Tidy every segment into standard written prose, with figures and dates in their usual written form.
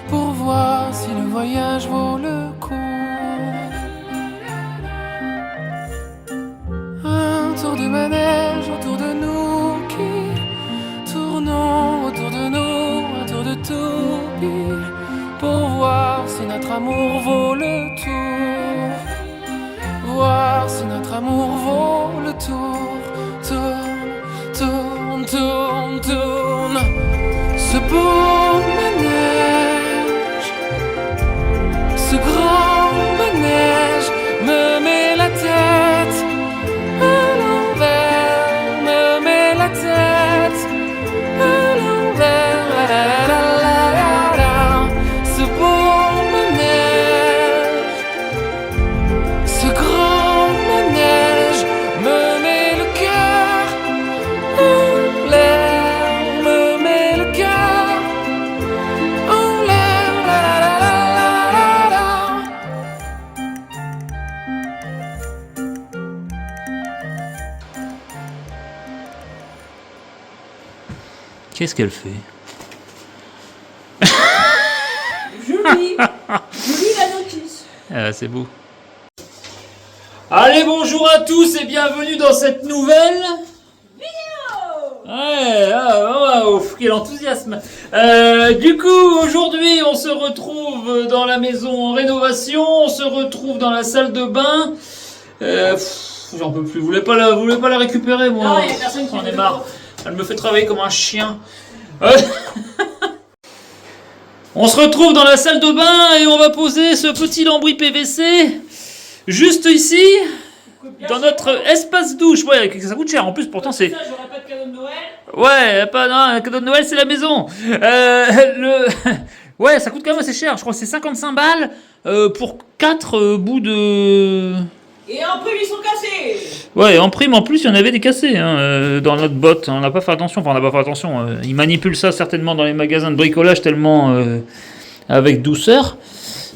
pour voir si le voyage vaut le coup. Un tour de manège autour de nous qui tournons autour de nous, un tour de toupie pour voir si notre amour vaut le tour. Voir si notre amour vaut le tour. Tourne, tourne, tourne, tourne. Ce beau manège, ce grand manège me met la tête à l'envers, me met la tête à l'envers. La, la, la, la, la. Ce beau manège, ce grand manège me met le cœur en l'air, me met le cœur en l'air. La, la, la, la, la, la. Qu'est-ce qu'elle fait? Julie, Julie la notice. Ah, c'est beau. Allez, bonjour à tous et bienvenue dans cette nouvelle Ouais, quel enthousiasme. Du coup, aujourd'hui, on se retrouve dans la maison en rénovation, on se retrouve dans la salle de bain. J'en peux plus. Vous voulez pas la récupérer, moi? Non, y a personne qui J'en ai veut. marre. Elle me fait travailler comme un chien. On se retrouve dans la salle de bain et on va poser ce petit lambris PVC juste ici, dans notre espace douche. Ouais, ça coûte cher en plus, pourtant c'est... Ça, j'aurais pas de cadeau de Noël. Ouais, non, un cadeau de Noël, c'est la maison. Ouais, ça coûte quand même assez cher. Je crois que c'est 55 balles pour 4 bouts de... Et en plus, ils sont cassés. Ouais, en prime, en plus, il y en avait des cassés dans notre botte. On n'a pas fait attention. Enfin, on n'a pas fait attention. Ils manipulent ça certainement dans les magasins de bricolage tellement avec douceur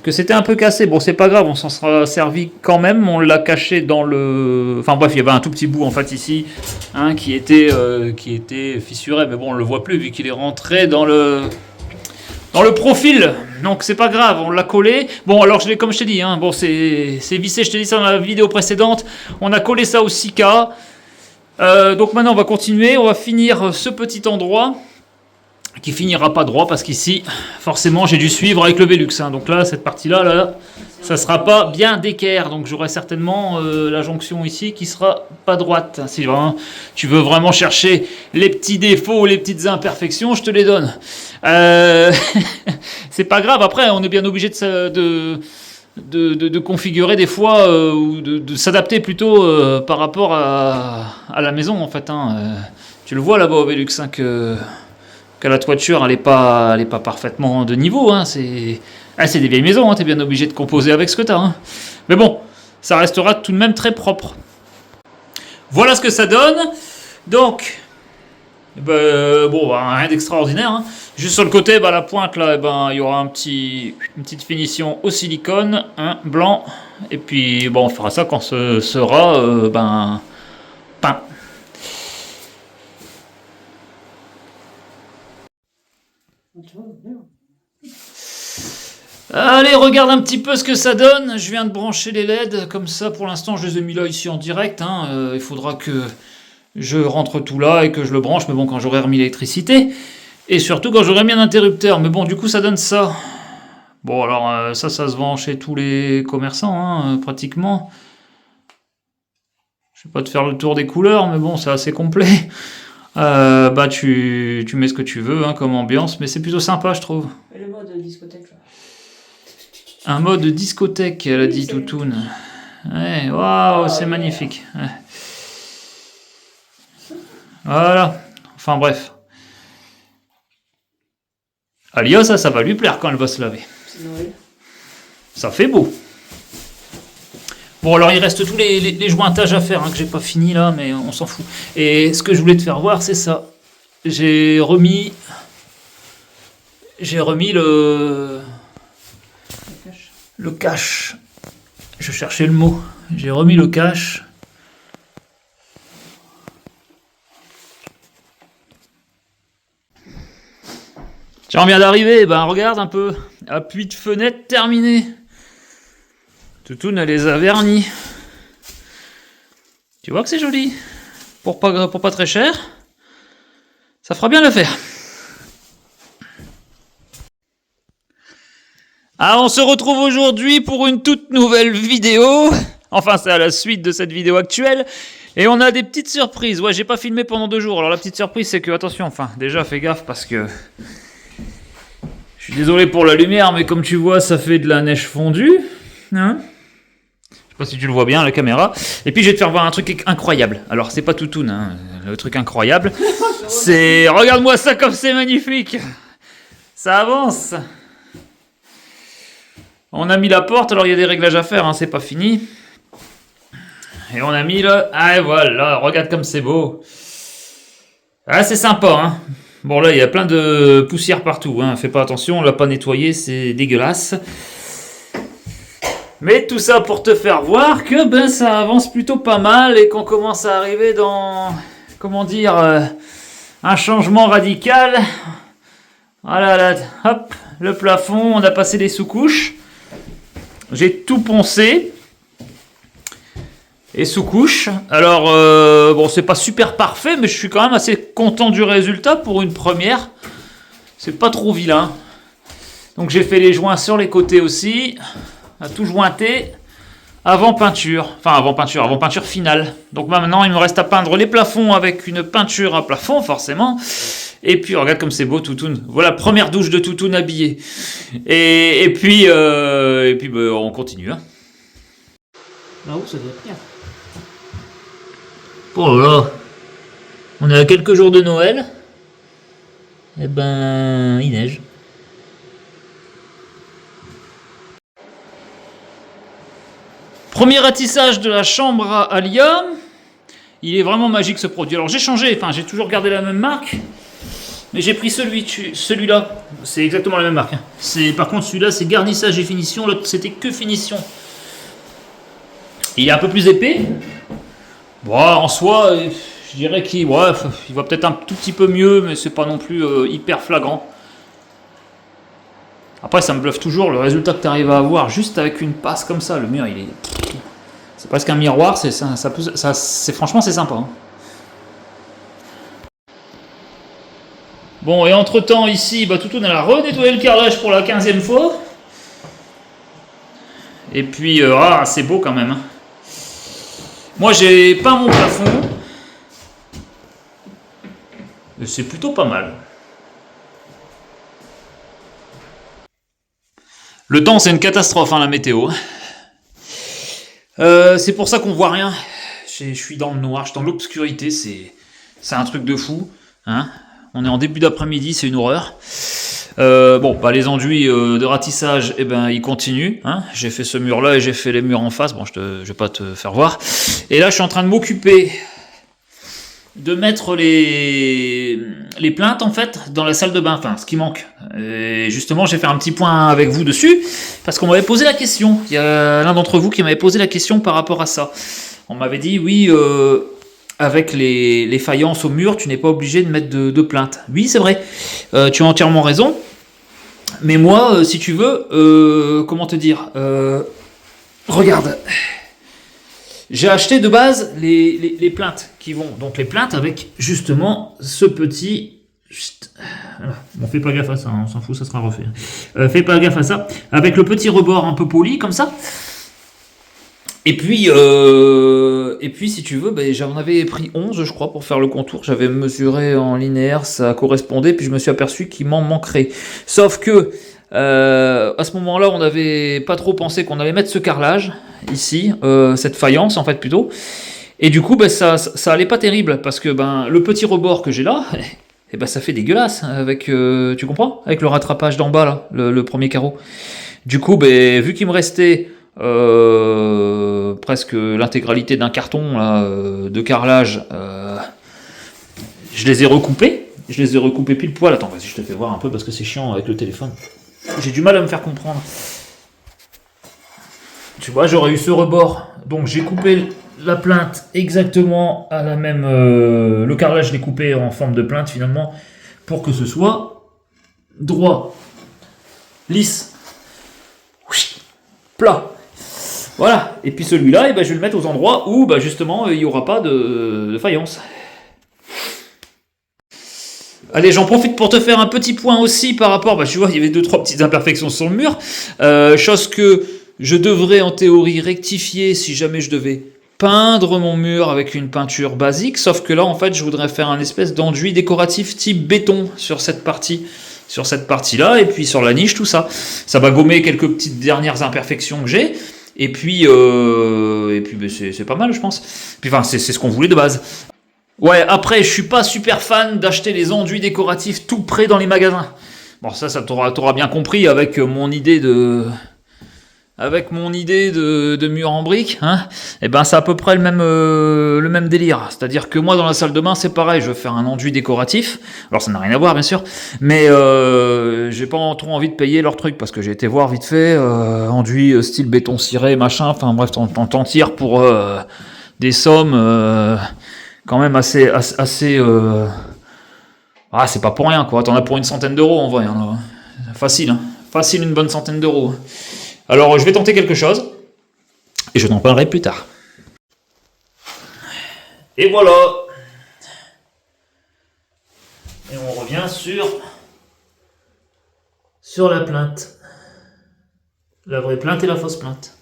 que c'était un peu cassé. Bon, c'est pas grave, on s'en sera servi quand même. On l'a caché dans le... Enfin bref, il y avait un tout petit bout en fait ici qui était fissuré. Mais bon, on le voit plus vu qu'il est rentré dans le profil, donc c'est pas grave, on l'a collé. Bon, alors comme je t'ai dit, bon, c'est vissé, je t'ai dit ça dans la vidéo précédente. On a collé ça au Sika. Donc maintenant on va continuer, on va finir ce petit endroit qui finira pas droit parce qu'ici, forcément, j'ai dû suivre avec le Velux. Donc là, cette partie-là, ça sera pas bien d'équerre. Donc j'aurai certainement la jonction ici qui sera pas droite. Si vraiment, tu veux vraiment chercher les petits défauts, les petites imperfections, je te les donne. C'est pas grave. Après, on est bien obligé de configurer des fois ou de s'adapter plutôt par rapport à la maison en fait. Tu le vois là-bas au Velux que la toiture elle est pas parfaitement de niveau. C'est des vieilles maisons. T'es bien obligé de composer avec ce que t'as. Mais bon, ça restera tout de même très propre. Voilà ce que ça donne. Donc, rien d'extraordinaire. Juste sur le côté, la pointe là, il y aura une petite finition au silicone, blanc. Et puis, on fera ça quand ce sera peint. Allez, regarde un petit peu ce que ça donne. Je viens de brancher les LED comme ça. Pour l'instant, je les ai mis là ici en direct. Il faudra que je rentre tout là et que je le branche. Mais bon, quand j'aurai remis l'électricité. Et surtout quand j'aurai mis un interrupteur. Mais bon, du coup, ça donne ça. Bon, alors, ça se vend chez tous les commerçants, pratiquement. Je vais pas te faire le tour des couleurs, mais bon, c'est assez complet. Tu mets ce que tu veux comme ambiance. Mais c'est plutôt sympa, je trouve. Et le mode discothèque, là. Un mode discothèque, elle a dit Toutoune. Ouais, waouh, c'est magnifique. Ouais. Voilà. Enfin bref. Alia, ça va lui plaire quand elle va se laver. C'est Noël. Ça fait beau. Bon, alors il reste tous les jointages à faire que j'ai pas fini là, mais on s'en fout. Et ce que je voulais te faire voir, c'est ça. J'ai remis le cache. Je cherchais le mot. J'ai remis le cache. Tiens, on vient d'arriver, ben regarde un peu. Appui de fenêtre terminé. Toutoune, elle les a vernis. Tu vois que c'est joli. Pour pas très cher. Ça fera bien l'affaire. Ah, on se retrouve aujourd'hui pour une toute nouvelle vidéo. Enfin, c'est à la suite de cette vidéo actuelle. Et on a des petites surprises. Ouais, j'ai pas filmé pendant 2 jours. Alors la petite surprise, c'est que, attention, enfin, déjà fais gaffe parce que... Je suis désolé pour la lumière, mais comme tu vois, ça fait de la neige fondue. Hein? Je sais pas si tu le vois bien, la caméra. Et puis je vais te faire voir un truc incroyable. Alors, c'est pas Toutoune, hein. Le truc incroyable, c'est... Regarde-moi ça comme c'est magnifique. Ça avance. On a mis la porte, alors il y a des réglages à faire, hein, c'est pas fini. Et on a mis le... Ah, et voilà, regarde comme c'est beau. Ah, c'est sympa, hein. Bon, là, il y a plein de poussière partout, hein. Fais pas attention, on l'a pas nettoyé, c'est dégueulasse. Mais tout ça pour te faire voir que ben, ça avance plutôt pas mal et qu'on commence à arriver dans... Comment dire... un changement radical. Voilà, là, hop, le plafond, on a passé les sous-couches. J'ai tout poncé. Et sous-couche. Alors, bon, c'est pas super parfait, mais je suis quand même assez content du résultat pour une première. C'est pas trop vilain. Donc j'ai fait les joints sur les côtés aussi. À tout jointer. Avant peinture. Enfin, avant peinture finale. Donc maintenant, il me reste à peindre les plafonds avec une peinture à plafond, forcément. Et puis, regarde comme c'est beau, Toutoune. Voilà, première douche de Toutoune habillée. Et puis, ben, on continue. Hein. Là-haut, ça doit être bien. Oh là, on est à quelques jours de Noël. Eh ben, il neige. Premier ratissage de la chambre à Alia. Il est vraiment magique ce produit. Alors j'ai changé, enfin j'ai toujours gardé la même marque. Mais j'ai pris celui-là. C'est exactement la même marque. Hein. Par contre celui-là c'est garnissage et finition. L'autre c'était que finition. Il est un peu plus épais. Bon, en soi, je dirais qu'il va peut-être un tout petit peu mieux, mais c'est pas non plus hyper flagrant. Après, ça me bluffe toujours le résultat que tu arrives à avoir juste avec une passe comme ça. Le mur, il est... C'est presque un miroir, franchement, c'est sympa. Hein. Bon, et entre-temps, ici, bah, Toutoune, elle a renettoyé le carrelage pour la 15e fois. Et puis, c'est beau quand même. Hein. Moi, j'ai peint mon plafond. Et c'est plutôt pas mal. Le temps, c'est une catastrophe, hein, la météo. C'est pour ça qu'on voit rien. Je suis dans le noir, je suis dans l'obscurité. C'est un truc de fou. Hein. On est en début d'après-midi, c'est une horreur. Bon, bah, les enduits de ratissage, eh ben, ils continuent. Hein. J'ai fait ce mur-là et j'ai fait les murs en face. Bon, je vais pas te faire voir. Et là, je suis en train de m'occuper de mettre les plaintes, en fait, dans la salle de bain. Enfin, ce qui manque. Et justement, j'ai fait un petit point avec vous dessus, parce qu'on m'avait posé la question. Il y a l'un d'entre vous qui m'avait posé la question par rapport à ça. On m'avait dit, oui... avec les faïences au mur, tu n'es pas obligé de mettre de plainte. Oui, c'est vrai. Tu as entièrement raison. Mais moi, si tu veux, comment te dire, regarde. J'ai acheté de base les plaintes qui vont. Donc les plaintes avec justement ce petit... Voilà. Bon, fais pas gaffe à ça, hein, on s'en fout, ça sera refait. Fais pas gaffe à ça. Avec le petit rebord un peu poli, comme ça. Et puis, si tu veux, ben, j'en avais pris 11, je crois, pour faire le contour. J'avais mesuré en linéaire, ça correspondait, puis je me suis aperçu qu'il m'en manquerait. Sauf que, à ce moment-là, on n'avait pas trop pensé qu'on allait mettre ce carrelage, ici, cette faïence, en fait, plutôt. Et du coup, ben, ça allait pas terrible, parce que ben, le petit rebord que j'ai là, eh ben, ça fait dégueulasse, avec, tu comprends? Avec le rattrapage d'en bas, là, le premier carreau. Du coup, ben, vu qu'il me restait... presque l'intégralité d'un carton là, de carrelage, je les ai recoupés pile poil. Attends, vas-y, je te fais voir un peu parce que c'est chiant avec le téléphone, j'ai du mal à me faire comprendre. Tu vois, j'aurais eu ce rebord, donc j'ai coupé la plainte exactement à la même, le carrelage je l'ai coupé en forme de plainte finalement, pour que ce soit droit, lisse, plat. Voilà. Et puis celui-là, je vais le mettre aux endroits où justement il n'y aura pas de faïence. Allez, j'en profite pour te faire un petit point aussi par rapport, tu vois, il y avait 2-3 petites imperfections sur le mur, chose que je devrais en théorie rectifier si jamais je devais peindre mon mur avec une peinture basique, sauf que là en fait je voudrais faire un espèce d'enduit décoratif type béton sur cette partie-là, et puis sur la niche, tout ça. Ça va gommer quelques petites dernières imperfections que j'ai, et puis c'est pas mal je pense. Puis enfin c'est ce qu'on voulait de base. Ouais, après, je suis pas super fan d'acheter les enduits décoratifs tout près dans les magasins. Bon, ça t'auras bien compris avec mon idée de mur en briques, hein. Et c'est à peu près le même délire. C'est-à-dire que moi, dans la salle de bain, c'est pareil. Je veux faire un enduit décoratif. Alors, ça n'a rien à voir, bien sûr. Mais j'ai pas trop envie de payer leur truc parce que j'ai été voir vite fait enduit style béton ciré, machin. Enfin bref, t'en tires pour des sommes. Quand même assez c'est pas pour rien quoi, t'en as pour une centaine d'euros en vrai, hein. Facile, hein. Facile une bonne centaine d'euros. Alors je vais tenter quelque chose et je t'en parlerai plus tard. Et voilà. Et on revient sur la plainte, la vraie plainte et la fausse plainte.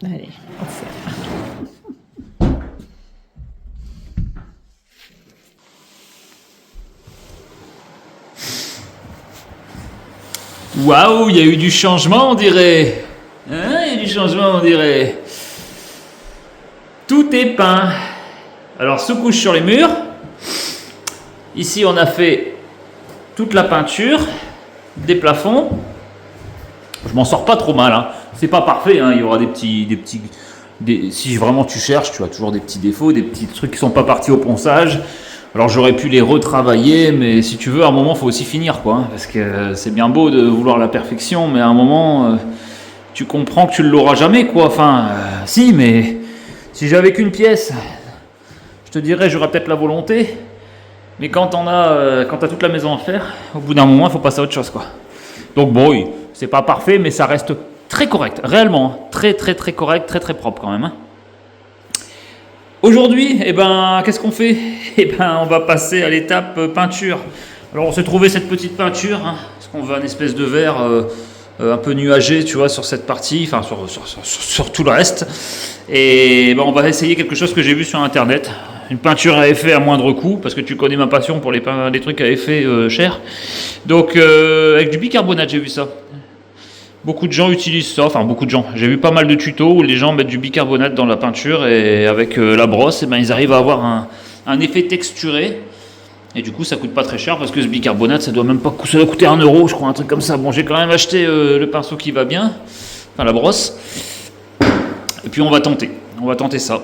Allez, on fait. Waouh, il y a eu du changement, on dirait. Hein, il y a du changement, on dirait. Tout est peint. Alors, sous-couche sur les murs. Ici, on a fait toute la peinture des plafonds. Je m'en sors pas trop mal, hein. C'est pas parfait, hein. Il y aura si vraiment tu cherches, tu as toujours des petits défauts, des petits trucs qui sont pas partis au ponçage. Alors j'aurais pu les retravailler, mais si tu veux, à un moment, il faut aussi finir, quoi, hein, parce que c'est bien beau de vouloir la perfection, mais à un moment, tu comprends que tu ne l'auras jamais, quoi. Enfin, si, mais si j'avais qu'une pièce, je te dirais, j'aurais peut-être la volonté, mais quand t'as toute la maison à faire, au bout d'un moment, il faut passer à autre chose, quoi. Donc bon, oui, c'est pas parfait, mais ça reste très correct, réellement, très très très correct, très très propre quand même, hein. Aujourd'hui, qu'est-ce qu'on fait? On va passer à l'étape peinture. Alors, on s'est trouvé cette petite peinture, hein, parce qu'on veut un espèce de verre un peu nuagé, tu vois, sur cette partie, enfin sur tout le reste. Et on va essayer quelque chose que j'ai vu sur Internet. Une peinture à effet à moindre coût, parce que tu connais ma passion pour les trucs à effet chers. Donc, avec du bicarbonate, j'ai vu ça. Beaucoup de gens utilisent ça, enfin beaucoup de gens. J'ai vu pas mal de tutos où les gens mettent du bicarbonate dans la peinture et avec la brosse, ils arrivent à avoir un effet texturé. Et du coup, ça coûte pas très cher parce que ce bicarbonate, ça doit coûter 1 euro, je crois, un truc comme ça. Bon, j'ai quand même acheté le pinceau qui va bien, enfin la brosse. Et puis on va tenter ça.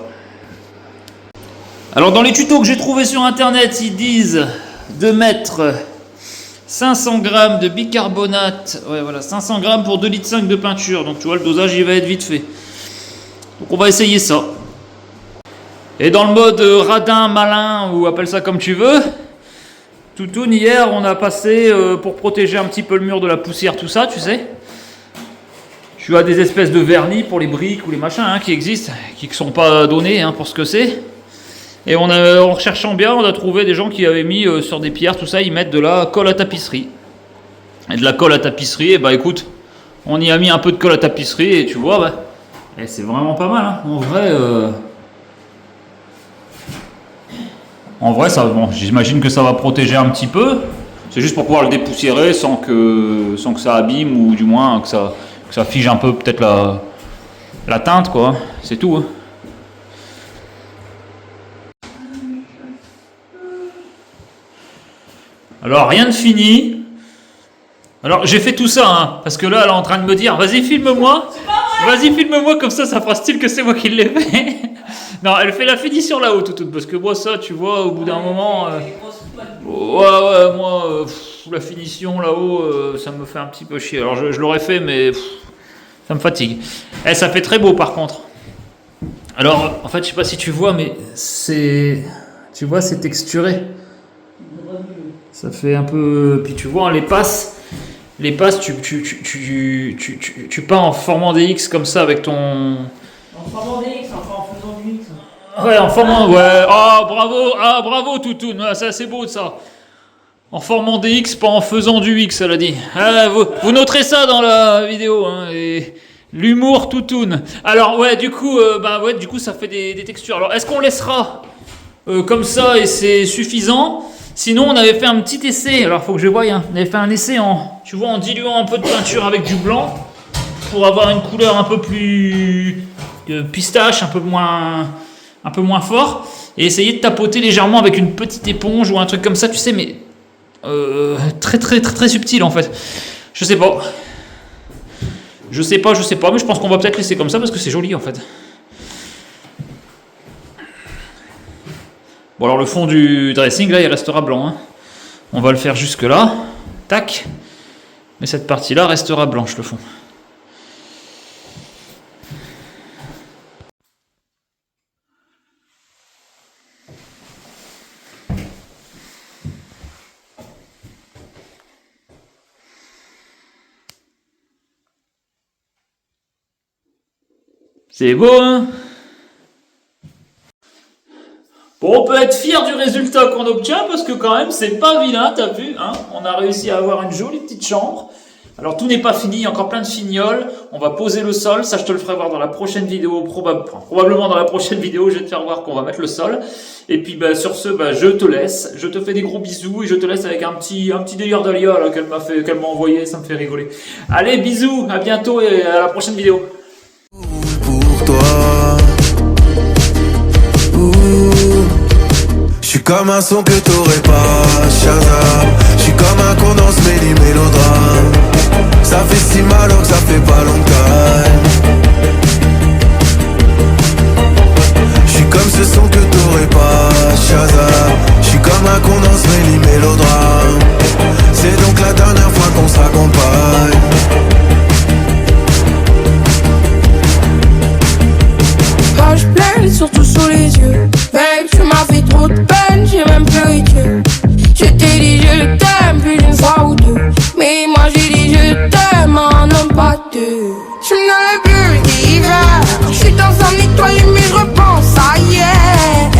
Alors dans les tutos que j'ai trouvés sur Internet, ils disent de mettre 500 grammes de bicarbonate, ouais voilà, 500 grammes pour 2,5 litres de peinture. Donc tu vois, le dosage il va être vite fait. Donc on va essayer ça. Et dans le mode radin, malin, ou appelle ça comme tu veux, Toutoun, hier on a passé pour protéger un petit peu le mur de la poussière, tout ça, tu sais. Tu as des espèces de vernis pour les briques ou les machins qui existent, qui ne sont pas donnés pour ce que c'est. Et en recherchant bien, on a trouvé des gens qui avaient mis sur des pierres, tout ça, ils mettent de la colle à tapisserie. Et de la colle à tapisserie, et écoute, on y a mis un peu de colle à tapisserie et tu vois, et c'est vraiment pas mal, hein. En vrai, ça, bon, j'imagine que ça va protéger un petit peu. C'est juste pour pouvoir le dépoussiérer sans que ça abîme ou du moins que ça fige un peu peut-être la teinte, quoi. C'est tout, hein. Alors, rien de fini. Alors, j'ai fait tout ça, hein, parce que là, elle est en train de me dire, vas-y, filme-moi. Vas-y, filme-moi, comme ça fera style que c'est moi qui l'ai fait. Non, elle fait la finition là-haut, tout, parce que moi, ça, tu vois, au bout d'un moment... ouais, moi, la finition là-haut, ça me fait un petit peu chier. Alors, je l'aurais fait, mais ça me fatigue. Eh, ça fait très beau, par contre. Alors, en fait, je sais pas si tu vois, mais c'est... Tu vois, c'est texturé. Ça fait un peu... Puis tu vois, les passes, tu peins en formant des X comme ça avec ton... En formant des X, enfin en faisant du X. Ouais, en formant... Ouais, bravo, Toutoune. Ah, ça, c'est beau, ça. En formant des X, pas en faisant du X, elle a dit. Ah, vous noterez ça dans la vidéo, hein, et... L'humour Toutoune. Alors, ouais, du coup, ça fait des textures. Alors, est-ce qu'on laissera comme ça et c'est suffisant? Sinon, on avait fait un petit essai. Alors, faut que je voie. Hein. On avait fait un essai en diluant un peu de peinture avec du blanc pour avoir une couleur un peu plus pistache, un peu moins fort, et essayer de tapoter légèrement avec une petite éponge ou un truc comme ça, tu sais, mais très subtil en fait. Je sais pas, mais je pense qu'on va peut-être laisser comme ça parce que c'est joli en fait. Bon, alors le fond du dressing là il restera blanc, hein. On va le faire jusque là, tac, mais cette partie là restera blanche, le fond. C'est beau, hein? Bon, on peut être fier du résultat qu'on obtient parce que quand même, c'est pas vilain, t'as vu, hein? On a réussi à avoir une jolie petite chambre. Alors, tout n'est pas fini, il y a encore plein de fignoles. On va poser le sol, ça je te le ferai voir dans la prochaine vidéo, probablement dans la prochaine vidéo, je vais te faire voir qu'on va mettre le sol. Et puis, sur ce, je te laisse. Je te fais des gros bisous et je te laisse avec un petit délire d'Alia là, qu'elle m'a envoyé, ça me fait rigoler. Allez, bisous, à bientôt et à la prochaine vidéo. Pour toi, je suis comme un son que t'aurais pas, Shazam. Je suis comme un con dans ce mélodrame. Ça fait si mal alors que ça fait pas longtemps. Je suis comme ce son que t'aurais pas, Shazam. Je suis comme un con dans ce mélodrame. C'est donc la dernière fois qu'on s'accompagne. Je pleine, surtout sous les yeux. Babe, tu m'as fait trop de peine, j'ai même pleuré Dieu. Je t'ai dit je t'aime plus d'une fois ou deux. Mais moi j'ai dit je t'aime, un homme pas deux. Je me donne plus d'hiver. Je suis dans un étoile mais je repense à hier.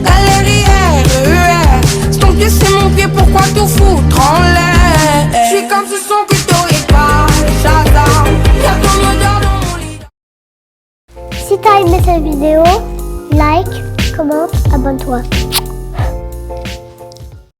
Galerie RER. C'est ton pied, c'est mon pied, pourquoi tout foutre en l'air? Je suis comme ce son que t'aurais pas, Shazam. Y'a ton odeur dans mon lit. Si t'as aimé cette vidéo, like, commente, abonne-toi.